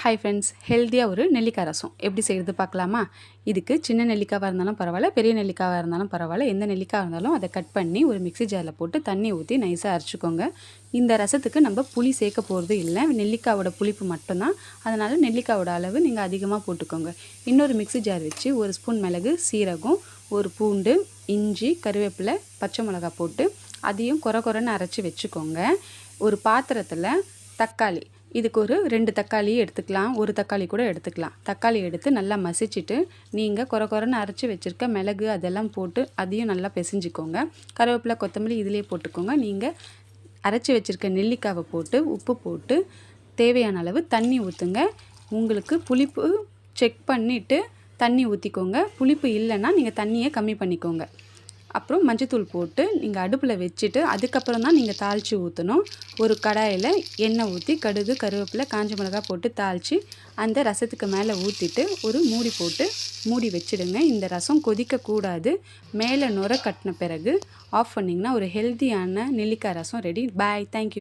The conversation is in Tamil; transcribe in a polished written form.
ஹாய் ஃப்ரெண்ட்ஸ், ஹெல்த்தியாக ஒரு நெல்லிக்காய் ரசம் எப்படி செய்கிறது பார்க்கலாமா? இதுக்கு சின்ன நெல்லிக்காவாக இருந்தாலும் பரவாயில்ல, பெரிய நெல்லிக்காவாக இருந்தாலும் பரவாயில்ல, எந்த நெல்லிக்காய் இருந்தாலும் அதை கட் பண்ணி ஒரு மிக்ஸி ஜாரில் போட்டு தண்ணி ஊற்றி நைஸாக அரைச்சிக்கோங்க. இந்த ரசத்துக்கு நம்ம புளி சேர்க்க போகிறது இல்லை, நெல்லிக்காவோட புளிப்பு மட்டும்தான். அதனால் நெல்லிக்காவோட அளவு நீங்கள் அதிகமாக போட்டுக்கோங்க. இன்னொரு மிக்ஸி ஜார் வச்சு 1 ஸ்பூன் மிளகு, சீரகம், ஒரு பூண்டு, இஞ்சி, கருவேப்பிலை, பச்சை மிளகாய் போட்டு அதையும் கொரன்னு அரைச்சி வச்சுக்கோங்க. ஒரு பாத்திரத்தில் தக்காளி, இதுக்கு ஒரு 2 தக்காளி எடுத்துக்கலாம், ஒரு தக்காளி கூட எடுத்துக்கலாம். தக்காளி எடுத்து நல்லா மசிச்சுட்டு நீங்கள் கொரன்னு அரைச்சி வச்சுருக்க மிளகு அதெல்லாம் போட்டு அதையும் நல்லா பிசைஞ்சிக்கோங்க. கருவேப்பிலை, கொத்தமல்லி இதிலே போட்டுக்கோங்க. நீங்கள் அரைச்சி வச்சுருக்க நெல்லிக்காவை போட்டு உப்பு போட்டு தேவையான அளவு தண்ணி ஊற்றுங்க. உங்களுக்கு புளிப்பு செக் பண்ணிவிட்டு தண்ணி ஊற்றிக்கோங்க. புளிப்பு இல்லைன்னா நீங்கள் தண்ணியை கம்மி பண்ணிக்கோங்க. அப்புறம் மஞ்சத்தூள் போட்டு நீங்கள் அடுப்பில் வச்சுட்டு அதுக்கப்புறம் தான் நீங்கள் தாளித்து ஊற்றணும். ஒரு கடாயில் எண்ணெய் ஊற்றி கடுகு, கருவேப்பிலை, காஞ்ச மிளகாய் போட்டு தாளித்து அந்த ரசத்துக்கு மேலே ஊற்றிட்டு ஒரு மூடி போட்டு மூடி வச்சுடுங்க. இந்த ரசம் கொதிக்கக்கூடாது. மேலே நுர கட்டின பிறகு ஆஃப் பண்ணிங்கன்னா ஒரு ஹெல்த்தியான நெல்லிக்காய் ரசம் ரெடி. பாய், தேங்க்யூ.